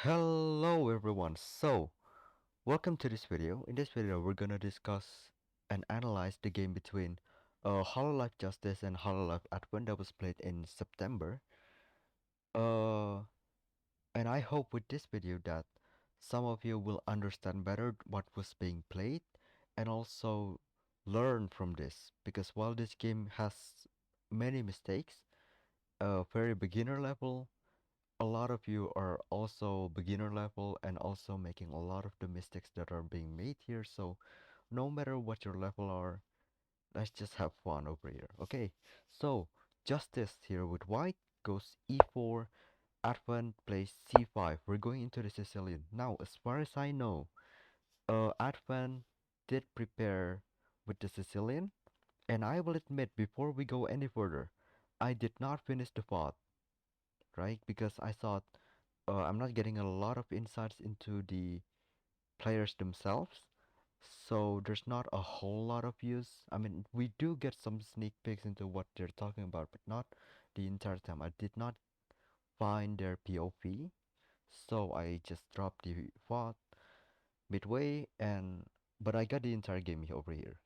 Hello everyone. Welcome to this video. In this video, we're gonna discuss and analyze the game between Hololive Justice and Hololive Advent that was played in September. Uh, and I hope with this video that some of you will understand better what was being played and also learn from this because while this game has many mistakes, very beginner level, a lot of you are also beginner level and also making a lot of the mistakes that are being made here. So no matter what your level are, let's just have fun over here. Okay, so Justice here with white goes e4, Advent plays c5. We're going into the Sicilian. Now, as far as I know, Advent did prepare with the Sicilian, and I will admit before we go any further, I did not finish the thought, right? Because I thought I'm not getting a lot of insights into the players themselves, so there's not a whole lot of use. I mean, we do get some sneak peeks into what they're talking about, but not the entire time. I did not find their POV, so I just dropped the thought midway, and but I got the entire game over here.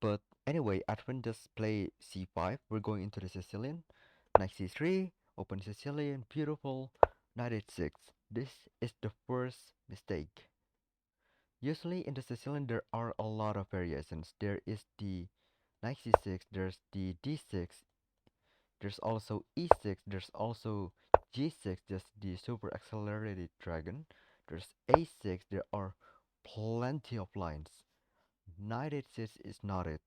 But anyway, Advent just play c5. We're going into the Sicilian. Knight c3, open Sicilian, beautiful. Knight h6. This is the first mistake. Usually in the Sicilian there are a lot of variations. There is the knight c6, there's the d6, there's also e6, there's also g6, just the super accelerated dragon. There's a6, there are plenty of lines. Knight h6 is not it,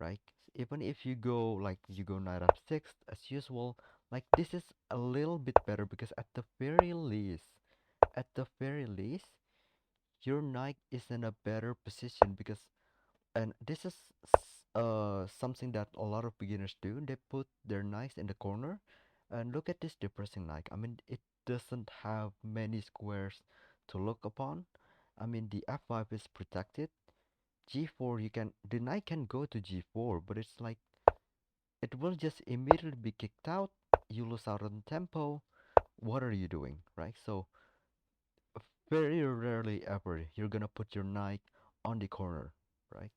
right? Even if you go like you go knight f6 as usual, like this is a little bit better because at the very least, your knight is in a better position because, and this is something that a lot of beginners do. They put their knights in the corner, and look at this depressing knight. I mean, it doesn't have many squares to look upon. I mean, the f5 is protected. G4, you can the knight can go to G4, but it's like it will just immediately be kicked out. You lose out on tempo. What are you doing, right? So very rarely ever you're gonna put your knight on the corner, right?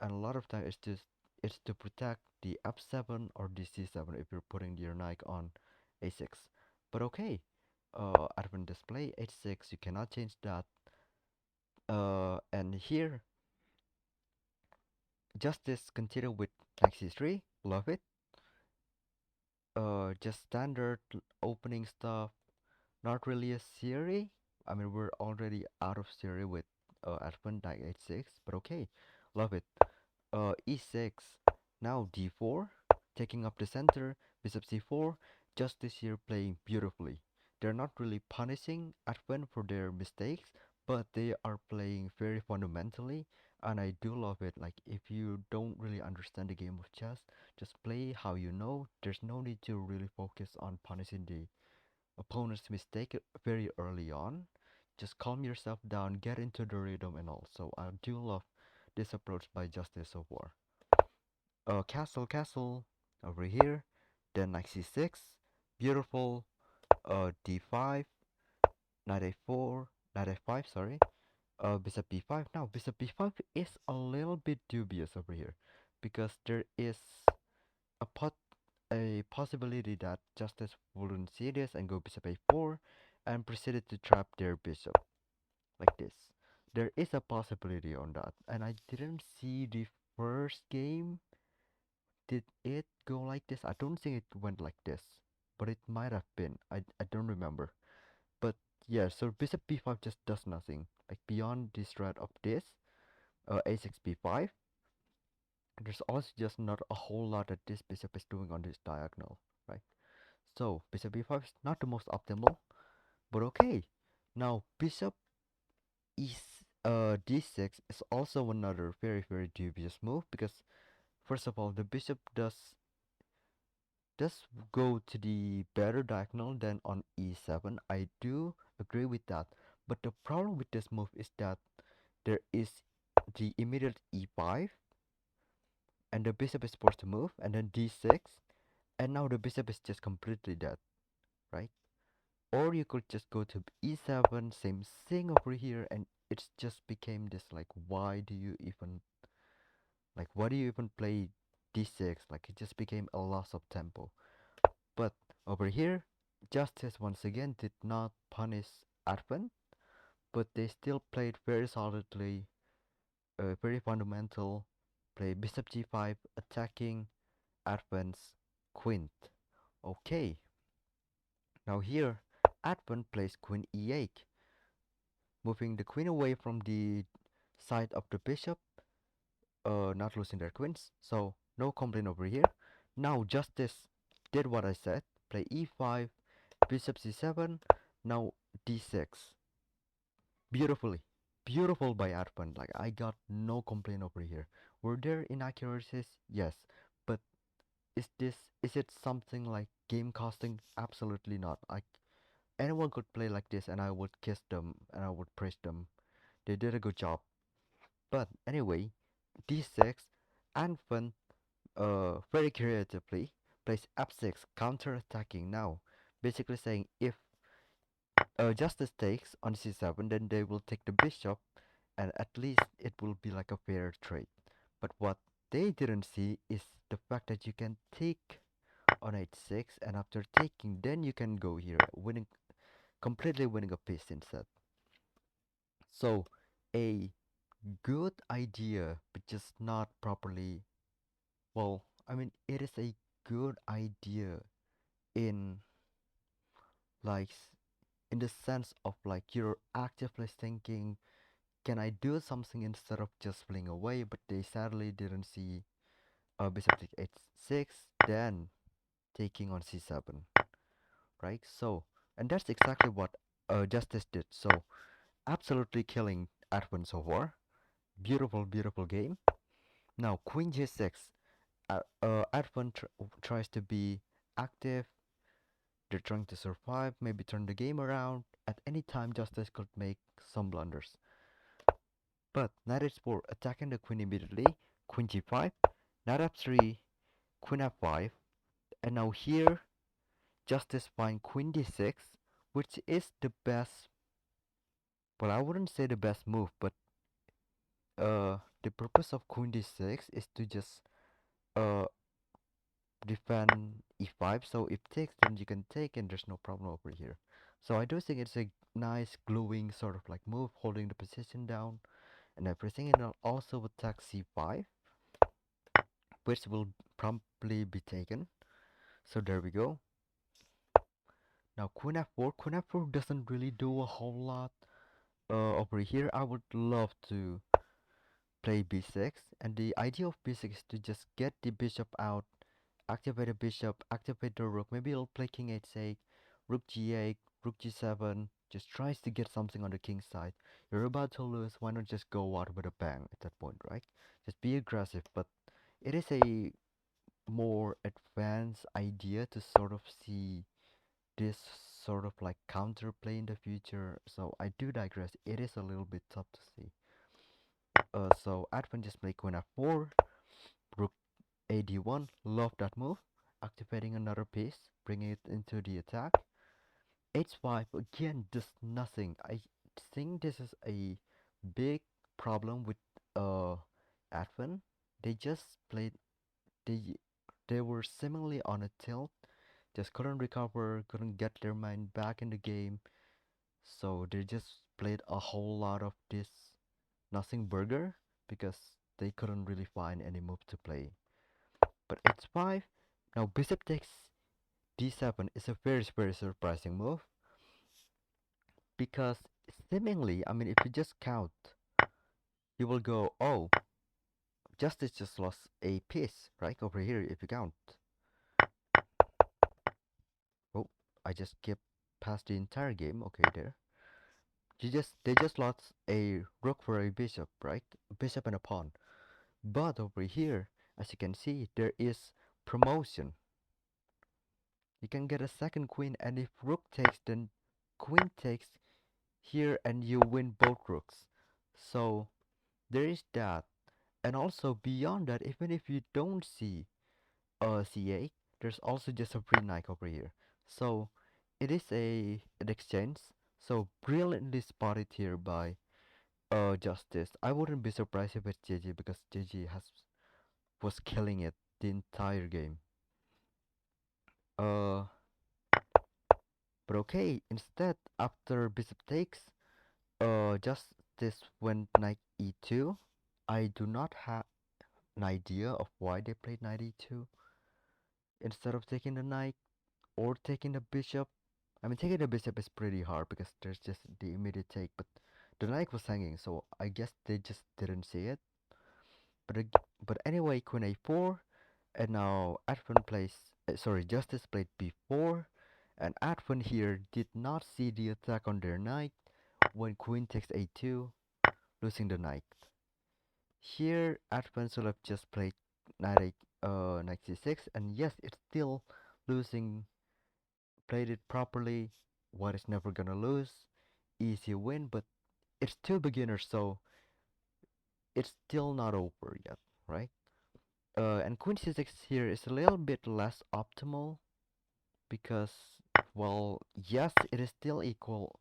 And a lot of time it's to protect the f7 or the c7 if you're putting your knight on a6. But okay, advent display h6, you cannot change that. And here justice continue with knight c3, love it. Just standard opening stuff, not really a theory. I mean, we're already out of theory with advent knight h6, but okay, love it. E6, now d4, taking up the center, bishop c4, justice here playing beautifully. They're not really punishing Advent for their mistakes, but they are playing very fundamentally, and I do love it. Like, if you don't really understand the game of chess, just play how you know. There's no need to really focus on punishing the opponent's mistake very early on. Just calm yourself down, get into the rhythm and all. So I do love this approach by Justice so far. Castle over here. Then knight c6, beautiful. D5, knight a4, knight a5. Sorry. Bishop b5. Now bishop b5 is a little bit dubious over here because there is a possibility that Justice wouldn't see this and go bishop a4 and proceeded to trap their bishop like this. There is a possibility on that, and I didn't see the first game. Did it go like this? I don't think it went like this, but it might have been. I don't remember. But yeah, so bishop b5 just does nothing. Like beyond this threat of this, a6 b5, there's also just not a whole lot that this bishop is doing on this diagonal, right? So bishop b5 is not the most optimal, but okay. Now bishop e d6 is also another very dubious move because first of all the bishop does go to the better diagonal than on e7. I do agree with that. But the problem with this move is that there is the immediate e5 and the bishop is supposed to move and then d6 and now the bishop is just completely dead, right? or you could just go to e7, same thing over here, and it's just became this like, why do you even play d6? Like, it just became a loss of tempo. But over here, Justice once again did not punish Advent, but they still played very solidly, very fundamental. Play bishop g5, attacking Advent's queen. Okay, now here, Advent plays queen e8, moving the queen away from the side of the bishop, not losing their queens, so no complaint over here. Now Justice did what I said, play e5, bishop c7, now d6. Beautifully, beautiful by Advent. Like, I got no complaint over here. Were there inaccuracies? Yes, but is it something like game costing? Absolutely not. Like, anyone could play like this and I would kiss them and I would praise them. They did a good job. But anyway, d6, Advent very creatively plays f6, counter-attacking now, basically saying if Justice takes on c7, then they will take the bishop, and at least it will be like a fair trade. But what they didn't see is the fact that you can take on h6, and after taking, then you can go here, completely winning a piece instead. So, a good idea, but just not properly. Well, I mean, it is a good idea in like in the sense of like you're actively thinking, can I do something instead of just fling away? But they sadly didn't see bishop takes h6, then taking on c7, right? So, and that's exactly what Justice did. So, absolutely killing Advent so far. Beautiful, beautiful game. Now, queen g6. Advent tries to be active. They're trying to survive, maybe turn the game around. At any time, Justice could make some blunders. But knight h4, attacking the queen immediately. Queen g5, knight f3, queen f5, and now here, Justice find queen d6, which is the best. Well, I wouldn't say the best move, but the purpose of queen d6 is to just uh defend e5. So if takes, then you can take, and there's no problem over here. So I do think it's a nice gluing sort of like move, holding the position down and everything, and I'll also attack c5, which will promptly be taken. So there we go. Now queen f4 doesn't really do a whole lot. Over here, I would love to play b6, and the idea of b6 is to just get the bishop out, activate the bishop, activate the rook. Maybe I'll play king h8, rook g8, rook g7. Just tries to get something on the king side. You're about to lose. Why not just go out with a bang at that point, right? Just be aggressive, but it is a more advanced idea to sort of see this sort of like counterplay in the future. So I do digress. It is a little bit tough to see. So Advent just play queen f4, rook a d1. Love that move. Activating another piece, bringing it into the attack. h5 again, just nothing. I think this is a big problem with uh Advent. They just played. They they were seemingly on a tilt, just couldn't recover, couldn't get their mind back in the game. So they just played a whole lot of this nothing burger because they couldn't really find any move to play. But h5, now bishop takes d7 is a very surprising move because seemingly, I mean, if you just count, you will go, oh, Justice just lost a piece, right? Over here, if you count. Oh, I just skipped past the entire game. Okay, there. They just lost a rook for a bishop, right? A bishop and a pawn. But over here, as you can see, there is promotion. You can get a second queen, and if rook takes, then queen takes here, and you win both rooks. So there is that. And also beyond that, even if you don't see c8, there's also just a free knight over here. So it is an exchange, so brilliantly spotted here by Justice. I wouldn't be surprised if it's Gigi because Gigi has was killing it the entire game. Uh, but okay, instead after bishop takes, Justice went knight e2. I do not have an idea of why they played knight e2 instead of taking the knight or taking the bishop. I mean, taking the bishop is pretty hard because there's just the immediate take, but the knight was hanging, so I guess they just didn't see it. But anyway, queen a4, and now Advent plays, sorry, Justice played b4, and Advent here did not see the attack on their knight when queen takes a2, losing the knight. Here, Advent should have just played knight c6, and yes, it's still losing. Played it properly. White is never gonna lose. Easy win, but it's still beginners, so it's still not over yet, right? And queen c6 here is a little bit less optimal because, well, yes, it is still equal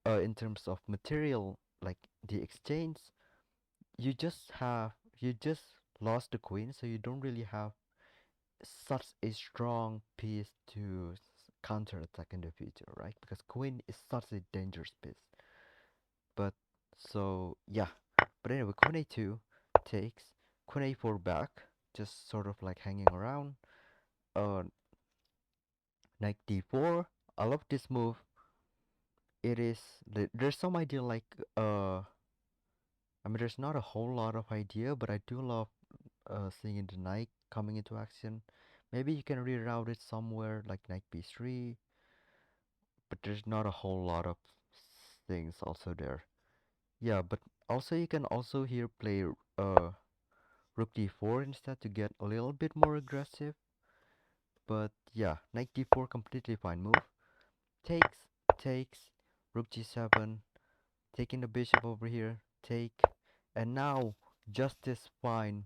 in terms of material, like the exchange. You just have, you just lost the queen, so you don't really have such a strong piece to counter attack in the future, right? Because queen is such a dangerous piece. But so yeah. But anyway, queen a2 takes, queen a4 back, just sort of like hanging around. Uh, knight d4. I love this move. It is there's some idea like I mean there's not a whole lot of idea, but I do love seeing the knight coming into action. Maybe you can reroute it somewhere like knight b3, but there's not a whole lot of things also there. Yeah, but also you can also here play rook d4 instead to get a little bit more aggressive. But yeah, knight d4 completely fine move. Takes, takes, rook g7, taking the bishop over here, take, and now justice fine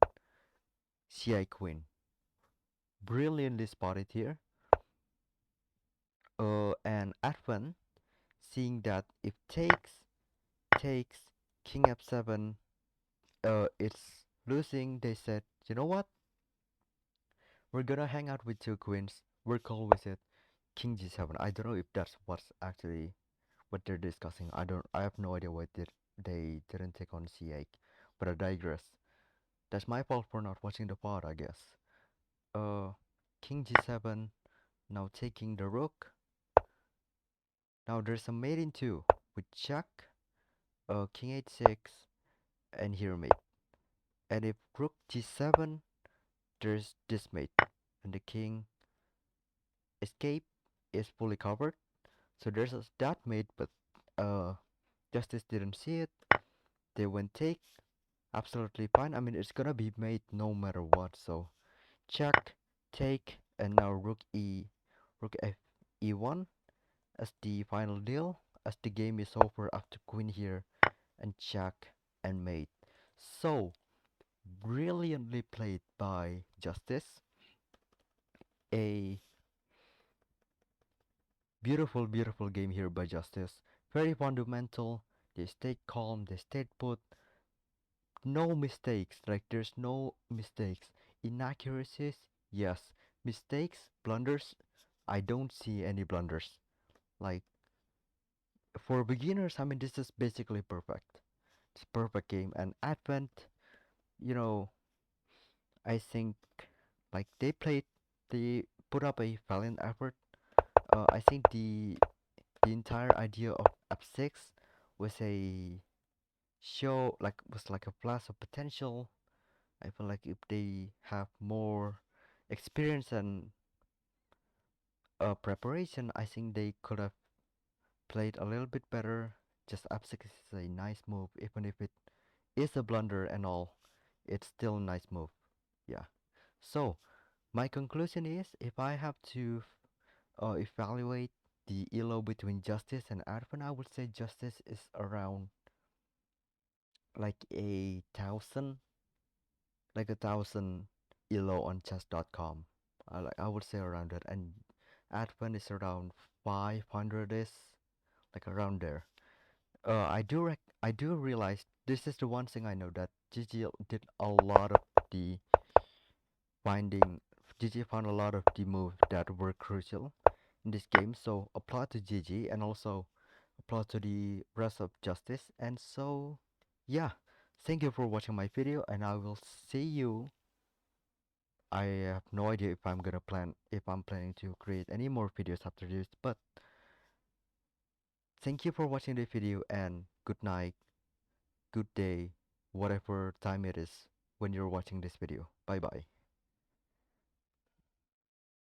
ci queen. Brilliantly spotted here. And Advent, seeing that if takes, king f7, it's losing, they said, you know what? We're gonna hang out with two queens. We're cool with it. King g7. I don't know if that's what's actually what they're discussing. I have no idea why they didn't take on c8. But I digress. That's my fault for not watching the pod, I guess. Uh, King g7. Now taking the rook. Now there's a mate in two with check. King h6 and here mate. And if rook g7, there's this mate, and the king escape is fully covered. So there's that mate, but uh, justice didn't see it. They went take, absolutely fine. I mean, it's gonna be mate no matter what. So check, take, and now rook f e1 as the final deal. As the game is over after queen here and check and mate. So brilliantly played by Justice. A beautiful, beautiful game here by Justice. Very fundamental. They stayed calm, they stayed put. No mistakes, like there's no mistakes. Inaccuracies, yes. Mistakes, blunders, I don't see any blunders. Like for beginners, I mean, this is basically perfect. It's a perfect game. And Advent, you know, I think like they put up a valiant effort. I think the entire idea of F6 was a show like was like a flash of potential. I feel like if they have more experience and preparation, I think they could have played a little bit better. Just F6 is a nice move, even if it is a blunder and all. It's still a nice move. Yeah. So my conclusion is, if I have to evaluate the elo between Justice and Advent, I would say Justice is around like a thousand elo on chess.com. I would say around that, and Advent is around 500 is like around there. I do realize this is the one thing I know that Gigi did a lot of the finding. Gigi found a lot of the moves that were crucial in this game. So applaud to Gigi and also applaud to the rest of Justice. And so yeah, thank you for watching my video, and I will see you. I have no idea if I'm planning to create any more videos after this, but thank you for watching the video and good night, good day, whatever time it is when you're watching this video. Bye bye.